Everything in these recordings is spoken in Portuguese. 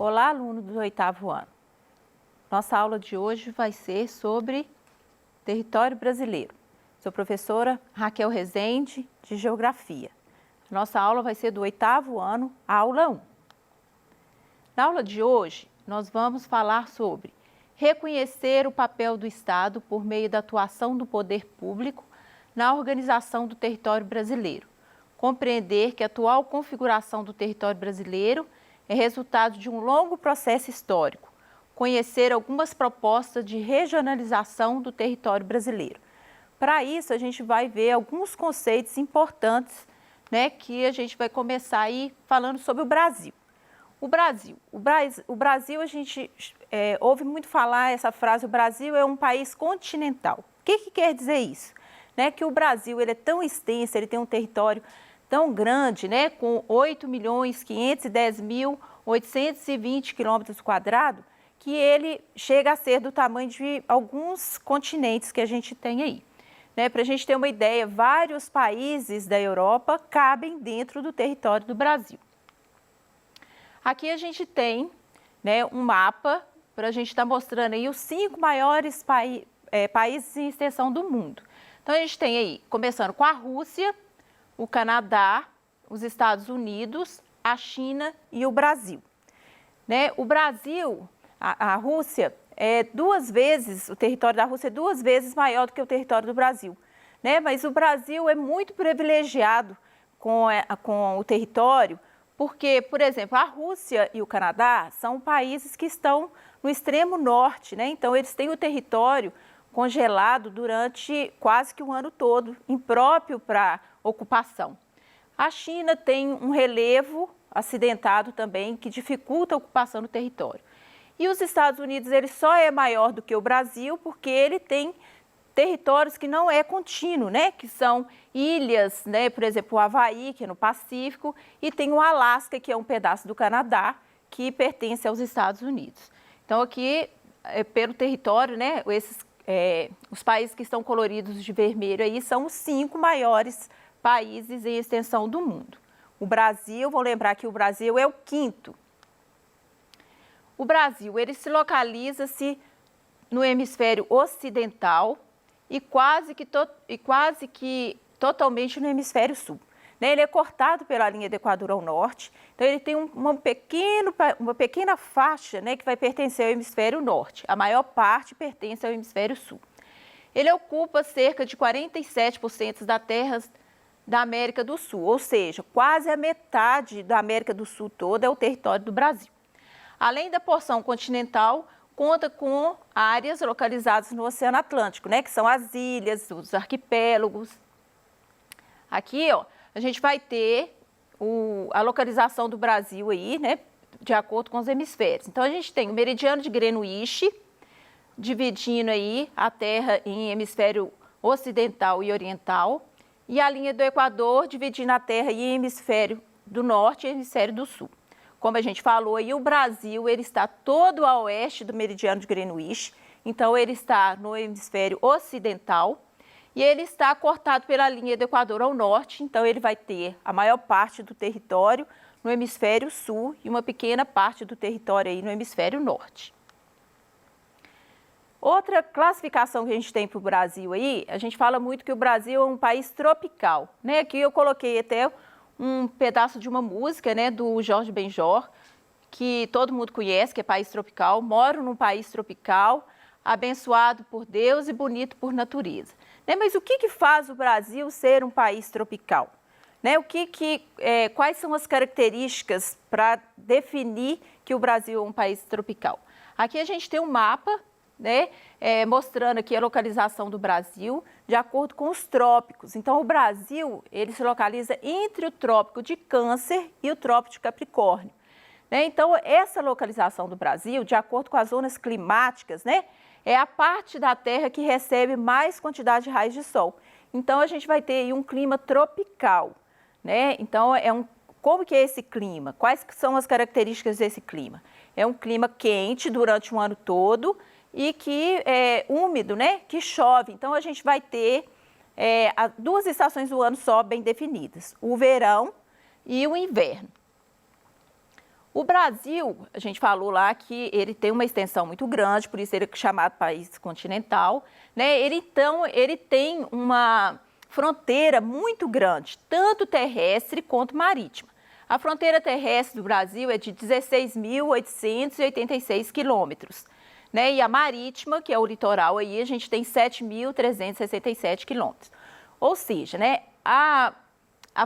Olá, aluno do 8º ano. Nossa aula de hoje vai ser sobre território brasileiro. Sou professora Raquel Rezende, de Geografia. Nossa aula vai ser do 8º ano, aula 1. Na aula de hoje, nós vamos falar sobre reconhecer o papel do Estado por meio da atuação do poder público na organização do território brasileiro. Compreender que a atual configuração do território brasileiro é resultado de um longo processo histórico. Conhecer algumas propostas de regionalização do território brasileiro. Para isso, a gente vai ver alguns conceitos importantes, que a gente vai começar aí falando sobre o Brasil. O Brasil, a gente ouve muito falar essa frase, o Brasil é um país continental. O que quer dizer isso? Que o Brasil ele é tão extenso, ele tem um território tão grande, com 8.510.820 km², que ele chega a ser do tamanho de alguns continentes que a gente tem aí. Para a gente ter uma ideia, vários países da Europa cabem dentro do território do Brasil. Aqui a gente tem um mapa para a gente estar mostrando aí os 5 maiores países em extensão do mundo. Então a gente tem aí, começando com a Rússia, o Canadá, os Estados Unidos, a China e o Brasil. O Brasil, a Rússia, o território da Rússia é 2 vezes maior do que o território do Brasil. Mas o Brasil é muito privilegiado com o território, porque, por exemplo, a Rússia e o Canadá são países que estão no extremo norte, então eles têm o território congelado durante quase que o ano todo, impróprio para ocupação. A China tem um relevo acidentado também, que dificulta a ocupação do território. E os Estados Unidos, ele só é maior do que o Brasil, porque ele tem territórios que não é contínuo, que são ilhas, por exemplo, o Havaí, que é no Pacífico, e tem o Alasca, que é um pedaço do Canadá, que pertence aos Estados Unidos. Então, aqui, pelo território, os países que estão coloridos de vermelho aí são os 5 maiores países em extensão do mundo. O Brasil, vou lembrar que o Brasil é o 5º. O Brasil, ele se localiza-se no hemisfério ocidental e quase que totalmente no hemisfério sul. Ele é cortado pela linha do Equador ao norte, então ele tem uma pequena faixa que vai pertencer ao hemisfério norte. A maior parte pertence ao hemisfério sul. Ele ocupa cerca de 47% da terra da América do Sul, ou seja, quase a metade da América do Sul toda é o território do Brasil. Além da porção continental, conta com áreas localizadas no Oceano Atlântico, que são as ilhas, os arquipélagos. Aqui, a gente vai ter a localização do Brasil aí, de acordo com os hemisférios. Então, a gente tem o meridiano de Greenwich, dividindo aí a Terra em hemisfério ocidental e oriental, e a linha do Equador, dividindo a Terra em hemisfério do norte e hemisfério do sul. Como a gente falou aí, o Brasil ele está todo a oeste do meridiano de Greenwich, então ele está no hemisfério ocidental e ele está cortado pela linha do Equador ao norte, então ele vai ter a maior parte do território no hemisfério sul e uma pequena parte do território aí no hemisfério norte. Outra classificação que a gente tem para o Brasil aí, a gente fala muito que o Brasil é um país tropical, Aqui eu coloquei até um pedaço de uma música, do Jorge Benjor, que todo mundo conhece, que é País Tropical. Moro num país tropical, abençoado por Deus e bonito por natureza. Mas o que faz o Brasil ser um país tropical? Quais são as características para definir que o Brasil é um país tropical? Aqui a gente tem um mapa, mostrando aqui a localização do Brasil de acordo com os trópicos. Então, o Brasil, ele se localiza entre o trópico de Câncer e o trópico de Capricórnio. Então, essa localização do Brasil, de acordo com as zonas climáticas, é a parte da Terra que recebe mais quantidade de raios de sol. Então, a gente vai ter aí um clima tropical, Então, como que é esse clima? Quais são as características desse clima? É um clima quente durante o ano todo, e que é úmido, que chove. Então, a gente vai ter 2 estações do ano só bem definidas, o verão e o inverno. O Brasil, a gente falou lá que ele tem uma extensão muito grande, por isso ele é chamado país continental, né? Ele tem uma fronteira muito grande, tanto terrestre quanto marítima. A fronteira terrestre do Brasil é de 16.886 quilômetros, né? E a marítima, que é o litoral, aí a gente tem 7.367 quilômetros. Ou seja, né, a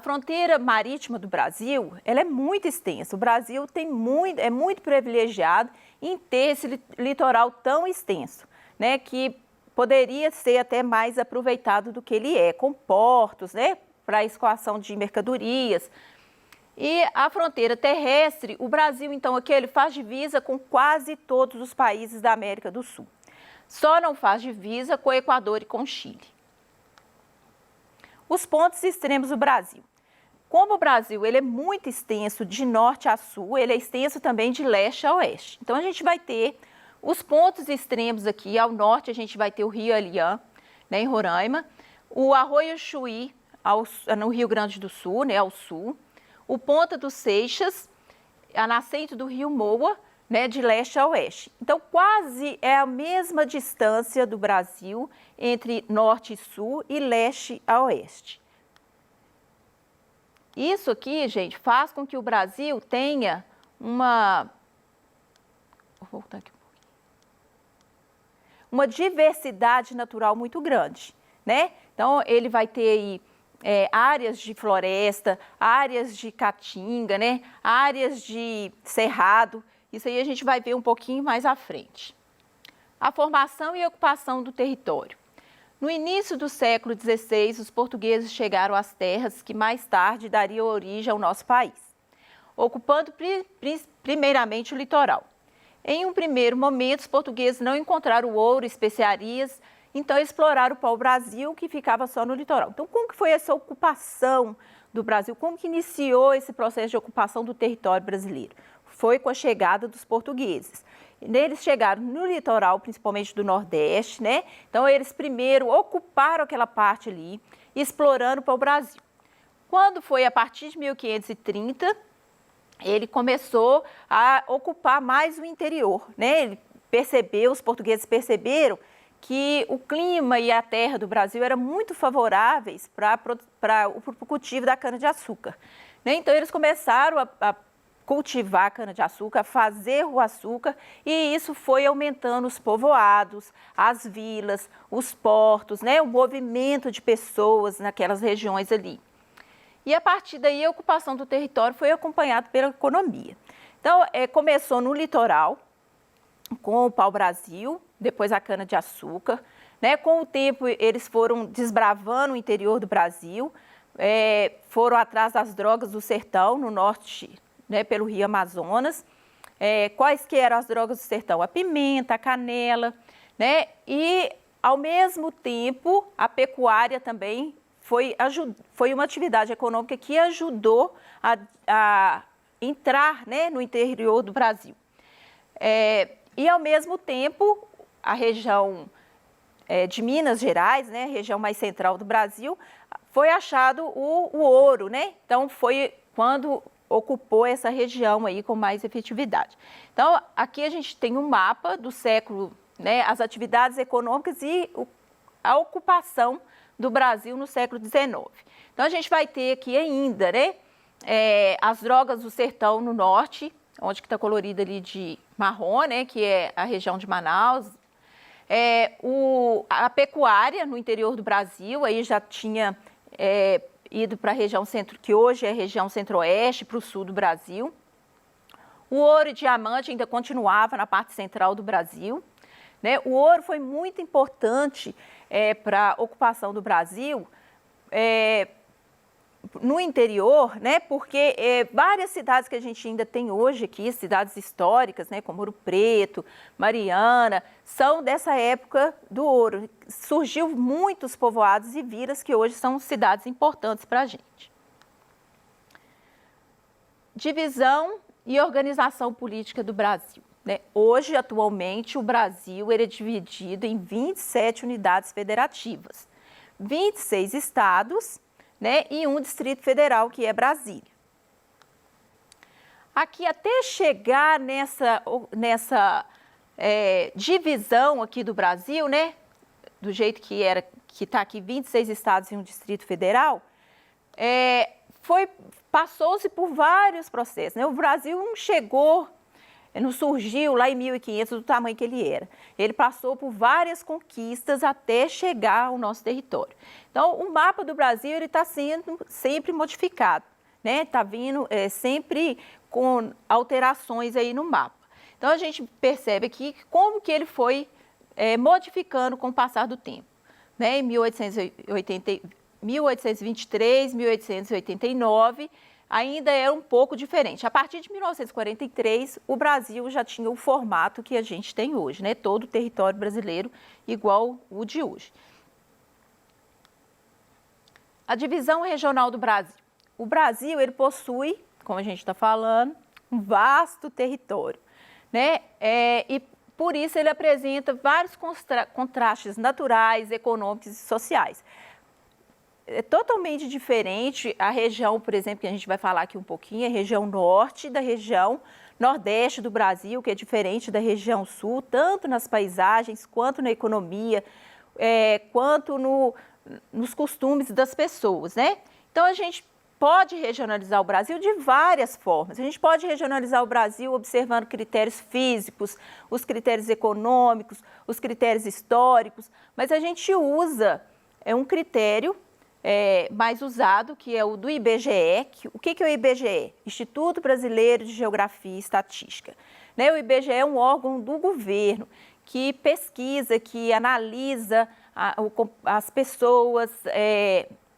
fronteira marítima do Brasil, ela é muito extensa. O Brasil é muito privilegiado em ter esse litoral tão extenso, né, que poderia ser até mais aproveitado do que ele é, com portos, né, para escoação de mercadorias. E a fronteira terrestre, o Brasil, então, aqui ele faz divisa com quase todos os países da América do Sul. Só não faz divisa com o Equador e com o Chile. Os pontos extremos do Brasil. Como o Brasil ele é muito extenso de norte a sul, ele é extenso também de leste a oeste. Então, a gente vai ter os pontos extremos aqui. Ao norte, a gente vai ter o Rio Aliã, né, em Roraima, o Arroio Chuí, no Rio Grande do Sul, né, ao sul, o Ponta dos Seixas, a nascente do Rio Moa, né, de leste a oeste. Então, quase é a mesma distância do Brasil entre norte e sul e leste a oeste. Isso aqui, gente, faz com que o Brasil tenha uma... Vou voltar aqui um pouquinho. Uma diversidade natural muito grande, né? Então, ele vai ter aí áreas de floresta, áreas de caatinga, né? Áreas de cerrado. Isso aí a gente vai ver um pouquinho mais à frente. A formação e ocupação do território. No início do século XVI, os portugueses chegaram às terras que mais tarde dariam origem ao nosso país, ocupando primeiramente o litoral. Em um primeiro momento, os portugueses não encontraram ouro, especiarias, então exploraram o pau-brasil, que ficava só no litoral. Então, como que foi essa ocupação do Brasil? Como que iniciou esse processo de ocupação do território brasileiro? Foi com a chegada dos portugueses. Eles chegaram no litoral, principalmente do Nordeste, né? Então, eles primeiro ocuparam aquela parte ali, explorando o pau-brasil. Quando foi a partir de 1530, ele começou a ocupar mais o interior, né? Os portugueses perceberam que o clima e a terra do Brasil eram muito favoráveis para o cultivo da cana-de-açúcar, né? Então, eles começaram a cultivar a cana-de-açúcar, fazer o açúcar, e isso foi aumentando os povoados, as vilas, os portos, né? O movimento de pessoas naquelas regiões ali. E a partir daí a ocupação do território foi acompanhada pela economia. Então, começou no litoral, com o pau-brasil, depois a cana-de-açúcar, né? Com o tempo eles foram desbravando o interior do Brasil, foram atrás das drogas do sertão, no norte, né, pelo Rio Amazonas. Quais que eram as drogas do sertão? A pimenta, a canela, né? E, ao mesmo tempo, a pecuária também foi uma atividade econômica que ajudou a entrar, né, no interior do Brasil. E, ao mesmo tempo, a região de Minas Gerais, né, região mais central do Brasil, foi achado o ouro, né? Então, foi quando ocupou essa região aí com mais efetividade. Então, aqui a gente tem um mapa do século, né, as atividades econômicas e a ocupação do Brasil no século XIX. Então, a gente vai ter aqui ainda, né, as drogas do sertão no norte, onde que está colorida ali de marrom, né, que é a região de Manaus. A pecuária no interior do Brasil, aí já tinha ido para a região centro, que hoje é a região centro-oeste, para o sul do Brasil. O ouro e diamante ainda continuava na parte central do Brasil, né? O ouro foi muito importante para a ocupação do Brasil no interior, né? Porque várias cidades que a gente ainda tem hoje aqui, cidades históricas, né? Como Ouro Preto, Mariana, são dessa época do ouro. Surgiu muitos povoados e vilas que hoje são cidades importantes para a gente. Divisão e organização política do Brasil, né? Hoje, atualmente, o Brasil ele é dividido em 27 unidades federativas, 26 estados, né, e um Distrito Federal, que é Brasília. aqui até chegar nessa divisão aqui do Brasil, né? Do jeito que está aqui 26 estados e um Distrito Federal, passou-se por vários processos, né? O Brasil não surgiu lá em 1500 do tamanho que ele era. Ele passou por várias conquistas até chegar ao nosso território. Então, o mapa do Brasil está sendo sempre modificado, né? Está vindo sempre com alterações aí no mapa. Então, a gente percebe aqui como que ele foi modificando com o passar do tempo, né? Em 1823, 1889, ainda era um pouco diferente. A partir de 1943, o Brasil já tinha o formato que a gente tem hoje, né? Todo o território brasileiro igual o de hoje. A divisão regional do Brasil. O Brasil, ele possui, como a gente está falando, um vasto território, né? E por isso ele apresenta vários contrastes naturais, econômicos e sociais. É totalmente diferente a região, por exemplo, que a gente vai falar aqui um pouquinho, a região norte da região nordeste do Brasil, que é diferente da região sul, tanto nas paisagens, quanto na economia, quanto nos costumes das pessoas, né? Então, a gente pode regionalizar o Brasil de várias formas. A gente pode regionalizar o Brasil observando critérios físicos, os critérios econômicos, os critérios históricos, mas a gente usa um critério mais usado, que é o do IBGE. O que é o IBGE? Instituto Brasileiro de Geografia e Estatística. Né? O IBGE é um órgão do governo que pesquisa, que analisa as pessoas,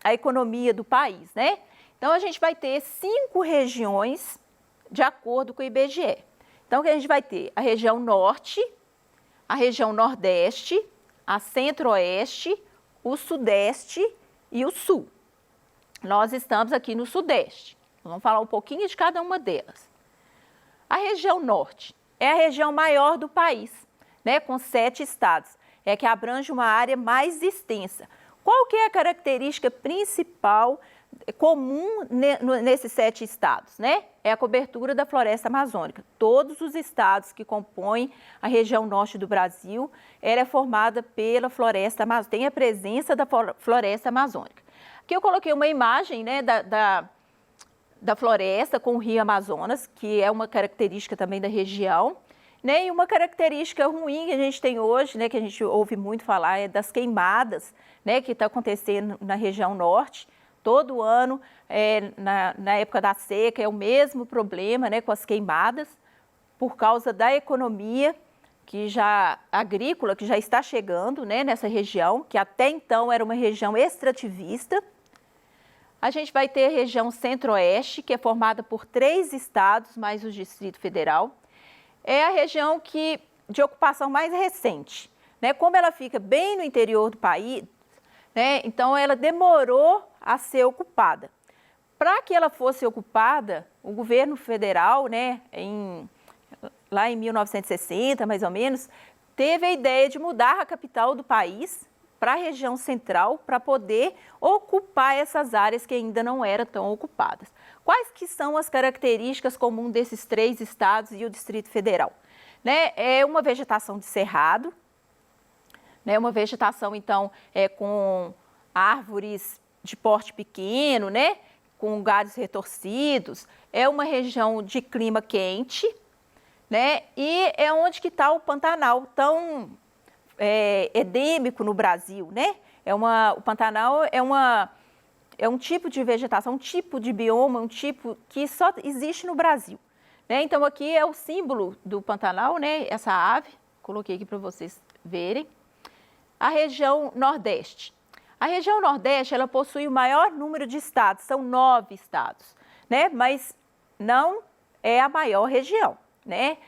a economia do país, né? Então, a gente vai ter 5 regiões de acordo com o IBGE. Então, a gente vai ter a região norte, a região nordeste, a centro-oeste, o sudeste e o sul. Nós estamos aqui no sudeste. Vamos falar um pouquinho de cada uma delas. A região norte é a região maior do país, né, com 7 estados. É que abrange uma área mais extensa. Qual que é a característica principal comum nesses 7 estados, né? É a cobertura da floresta amazônica. Todos os estados que compõem a região norte do Brasil, ela é formada pela floresta amazônica, tem a presença da floresta amazônica. Aqui eu coloquei uma imagem, né, da floresta com o rio Amazonas, que é uma característica também da região, né? E uma característica ruim que a gente tem hoje, né, que a gente ouve muito falar, é das queimadas, né, que está acontecendo na região norte. Todo ano, na época da seca, é o mesmo problema, né, com as queimadas, por causa da economia agrícola, que já está chegando, né, nessa região, que até então era uma região extrativista. A gente vai ter a região centro-oeste, que é formada por 3 estados, mais o Distrito Federal. É a região de ocupação mais recente, né? Como ela fica bem no interior do país, né, então ela demorou a ser ocupada. Para que ela fosse ocupada, o governo federal, né, lá em 1960, mais ou menos, teve a ideia de mudar a capital do país para a região central, para poder ocupar essas áreas que ainda não eram tão ocupadas. Quais que são as características comuns desses 3 estados e o Distrito Federal? Né, é uma vegetação de cerrado, né, uma vegetação, então, com árvores de porte pequeno, né, com galhos retorcidos, é uma região de clima quente, né, e é onde que está o Pantanal, tão endêmico no Brasil, né? O Pantanal é um tipo de vegetação, um tipo de bioma, um tipo que só existe no Brasil, né? Então, aqui é o símbolo do Pantanal, né, essa ave, coloquei aqui para vocês verem. A região Nordeste. A região Nordeste, ela possui o maior número de estados, são 9 estados, né? Mas não é a maior região, né?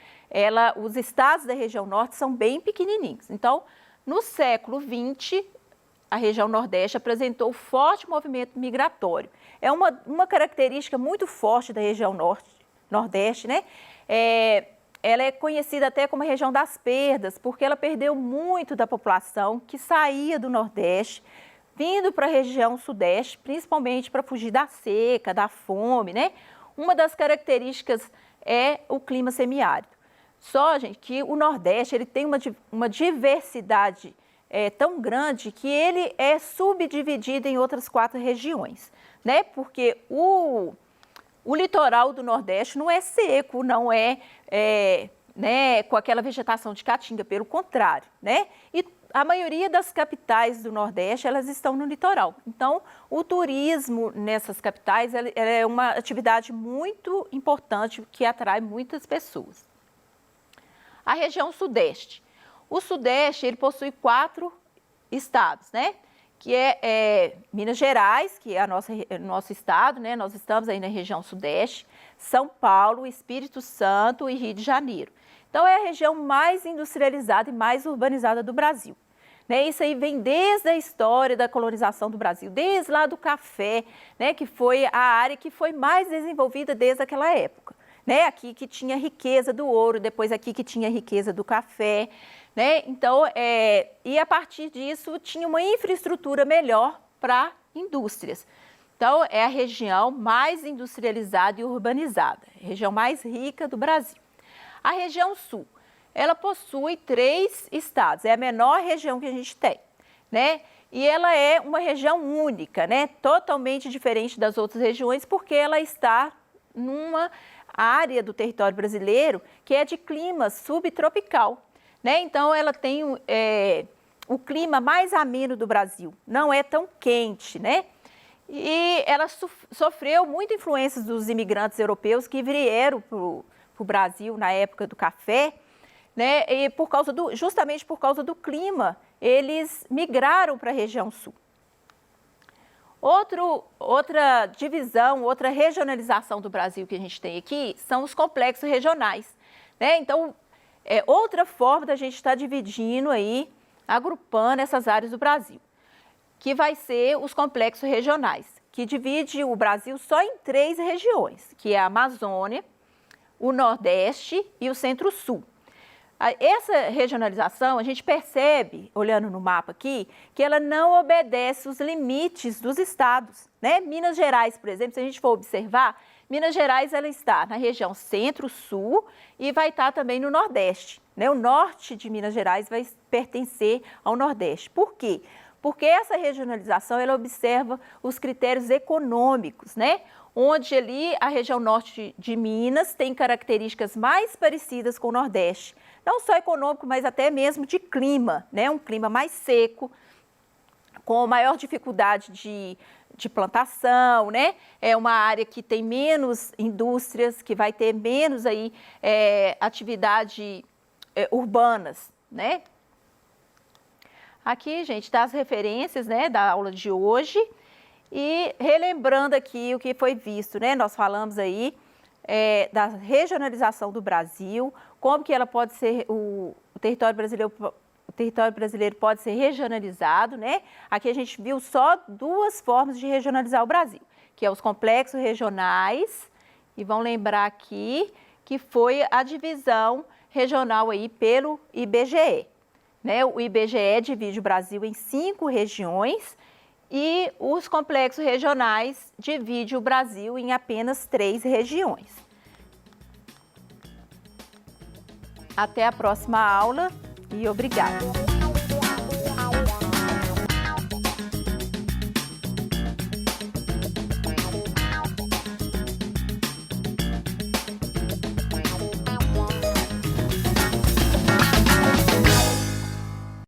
Os estados da região Norte são bem pequenininhos. Então, no século XX, a região Nordeste apresentou forte movimento migratório. É uma característica muito forte da região Nordeste, né? Ela é conhecida até como a região das perdas, porque ela perdeu muito da população que saía do Nordeste, vindo para a região Sudeste, principalmente para fugir da seca, da fome, né? Uma das características é o clima semiárido. Só, gente, que o Nordeste ele tem uma diversidade tão grande que ele é subdividido em outras 4 regiões, né? Porque o litoral do Nordeste não é seco, não é, né, com aquela vegetação de caatinga, pelo contrário, né? E a maioria das capitais do Nordeste, elas estão no litoral. Então, o turismo nessas capitais ela é uma atividade muito importante que atrai muitas pessoas. A região Sudeste. O Sudeste, ele possui 4 estados, né? Que é Minas Gerais, que é nosso estado, né? Nós estamos aí na região Sudeste, São Paulo, Espírito Santo e Rio de Janeiro. Então, é a região mais industrializada e mais urbanizada do Brasil. Né? Isso aí vem desde a história da colonização do Brasil, desde lá do café, né? Que foi a área que foi mais desenvolvida desde aquela época. Né? Aqui que tinha riqueza do ouro, depois aqui que tinha riqueza do café. Né? Então, e a partir disso tinha uma infraestrutura melhor para indústrias. Então, é a região mais industrializada e urbanizada, a região mais rica do Brasil. A região Sul, ela possui 3 estados, é a menor região que a gente tem, né? E ela é uma região única, né? Totalmente diferente das outras regiões, porque ela está numa área do território brasileiro que é de clima subtropical, né? Então, ela tem o clima mais ameno do Brasil, não é tão quente, né? E ela sofreu muita influência dos imigrantes europeus que vieram para o Brasil na época do café, né? E justamente por causa do clima, eles migraram para a região sul. Outra divisão, outra regionalização do Brasil que a gente tem aqui são os complexos regionais, né? Então, outra forma da gente estar dividindo aí, agrupando essas áreas do Brasil, que vai ser os complexos regionais, que divide o Brasil só em 3 regiões, que é a Amazônia, o Nordeste e o Centro-Sul. Essa regionalização, a gente percebe, olhando no mapa aqui, que ela não obedece os limites dos estados, né? Minas Gerais, por exemplo, se a gente for observar, Minas Gerais ela está na região Centro-Sul e vai estar também no Nordeste, né? O norte de Minas Gerais vai pertencer ao Nordeste. Por quê? Porque essa regionalização, ela observa os critérios econômicos, né? Onde ali a região norte de Minas tem características mais parecidas com o Nordeste. Não só econômico, mas até mesmo de clima, né? Um clima mais seco, com maior dificuldade de plantação, né? É uma área que tem menos indústrias, que vai ter menos aí, atividade urbanas, né? Aqui, gente, está as referências, né, da aula de hoje. E relembrando aqui o que foi visto, né? Nós falamos aí da regionalização do Brasil, como que ela pode ser, o território brasileiro pode ser regionalizado, né? Aqui a gente viu só 2 formas de regionalizar o Brasil, que é os complexos regionais, e vão lembrar aqui que foi a divisão regional aí pelo IBGE. Né? O IBGE divide o Brasil em 5 regiões, e os complexos regionais dividem o Brasil em apenas 3 regiões. Até a próxima aula e obrigada!